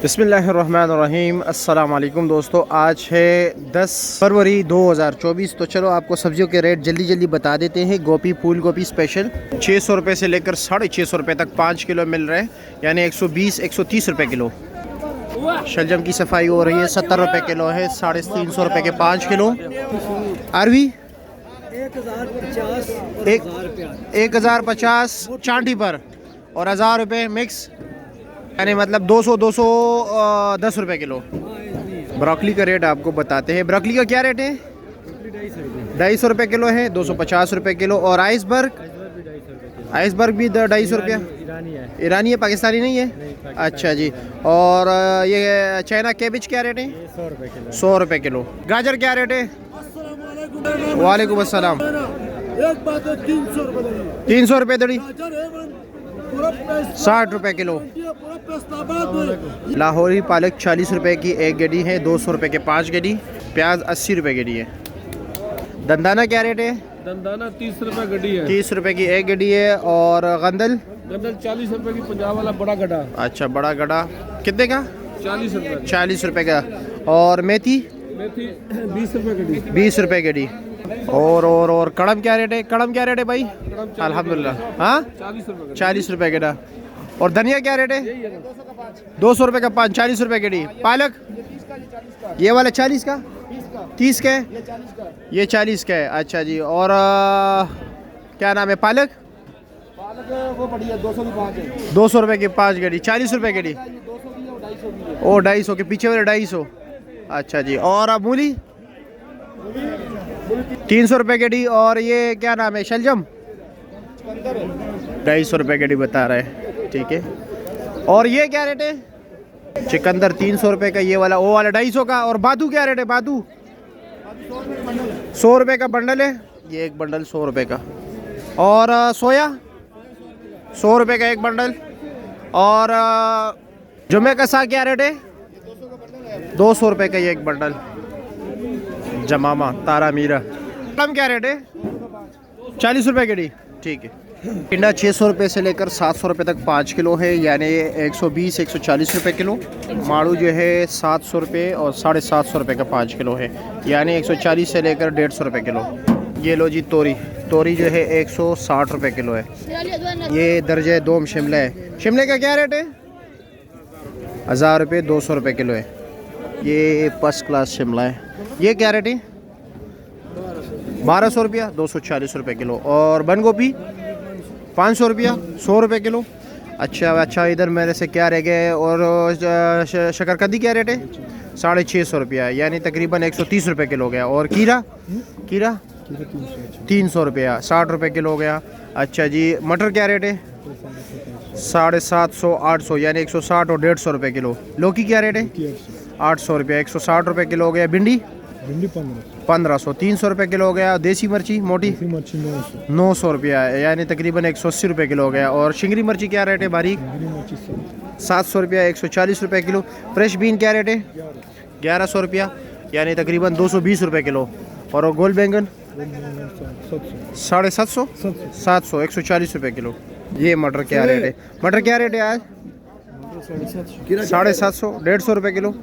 बिस्मिल्लाहिर्रहमानिर्रहीम। अस्सलाम वालेकुम दोस्तों, आज है 10 फरवरी 2024। तो चलो आपको सब्जियों के रेट जल्दी जल्दी बता देते हैं। गोभी, फूल गोभी स्पेशल 600 रुपये से लेकर 650 रुपये तक 5 किलो मिल रहे हैं, यानी 120-130 रुपये किलो। शलजम की सफाई हो रही है, 70 रुपये किलो है, 350 रुपये के 5 किलो। अरवी 1050 चांटी पर और 1000 रुपये मिक्स, यानी मतलब 210 रुपये किलो। ब्रोकली का रेट आपको बताते हैं। ब्रोकली का क्या रेट है? 250 रुपये किलो है, 250 रुपये किलो। और आइसबर्ग भी 250 रुपया। ईरानी है, पाकिस्तानी नहीं है? अच्छा जी। और ये चाइना कैबिज क्या रेट है? 100 रुपये किलो। गाजर क्या रेट है? वालेकुम अस्सलाम। 300 रुपये दड़ी, 60 रुपये किलो। लाहौरी पालक 40 रुपये की एक गड्डी है, 200 रुपये के 5 गड्डी। प्याज 80 रुपये गड्डी है। दंदाना क्या रेट है? दंदाना 30 रुपये गड्डी है, 30 रुपये की एक गड्डी है। और गंदल 40 रुपये की, पंजाब वाला बड़ा गड्ढा। अच्छा, बड़ा गड्ढा कितने का? 40 रुपये। 40 रुपये का। और मेथी 20 रुपये गड्डी। 20 रुपये गड्डी। और कड़म क्या रेट है? कड़म क्या रेट है भाई? अल्हम्दुलिल्लाह। हाँ, 40 रुपये गड्ढा। और धनिया क्या रेट है? 200 रुपये का 5, 40 रुपये गड्डी। पालक ये वाला 40 का, 30 का है, ये 40 का है। अच्छा जी। और क्या नाम है? पालक वो बढ़िया 200 की 5 है, 200 रुपये की 5 गड्डी, 40 रुपये गड्डी। ओ 250 के पीछे वाले 250। अच्छा जी। और मूली 300 रुपये गड्डी। और ये क्या नाम है? शलजम 250 रुपये गड्डी बता रहे हैं। ठीक है। और ये क्या रेट है? चिकंदर 300 रुपये का, ये वाला, वो वाला 250 का। और बादू क्या रेट है? बादू 100 रुपये का बंडल है, ये एक बंडल 100 रुपये का। और सोया 100 रुपये का एक बंडल। और जुमे का साग क्या रेट है? 200 रुपये का ये एक बंडल। जमामा तारा मीरा कम क्या रेट है? 40 रुपये गड्डी। ठीक है। टिंडा 600 रुपये से लेकर 700 रुपये तक 5 किलो है, यानी 120-140 रुपये किलो। माड़ू जो है 700 रुपये और 750 रुपये का 5 किलो है, यानी 140 से लेकर 150 रुपये किलो। ये लो जी तोरी जो है 160 रुपये किलो है। ये दर्जे दोम शिमला है। शिमले का क्या रेट है? 1000 रुपये, 200 रुपये किलो है। ये फर्स्ट क्लास शिमला है। ये क्या रेट है? 1200 रुपया, 240 रुपये किलो। और बंद गोभी 500 रुपया, 100 रुपये किलो। अच्छा, इधर मेरे से क्या रह गए? और शकरकंदी क्या रेट है? 650 रुपया, यानी तकरीबन 130 रुपये किलो हो गया। और खीरा 300 रुपया, 60 रुपये किलो हो गया। अच्छा जी। मटर क्या रेट है? 750-800, यानी 160 और 150 रुपये किलो। लौकी क्या रेट है? 800 रुपया, 160 रुपये किलो हो गया। भिंडी 1500, 300 रुपये किलो हो गया। देसी मिर्ची मोटी 900 रुपया, यानी तकरीबन 180 रुपये किलो हो गया। और शिंगरी मिर्ची क्या रेट है? बारीक 700 रुपया, 140 रुपये किलो। फ्रेश बीन क्या रेट है? 1100 रुपया, यानी तकरीबन 220 रुपये किलो। और गोल बैंगन 750, 700, 140 रुपये किलो। ये मटर क्या रेट है? मटर क्या रेट है आज? 750, 150 रुपये किलो।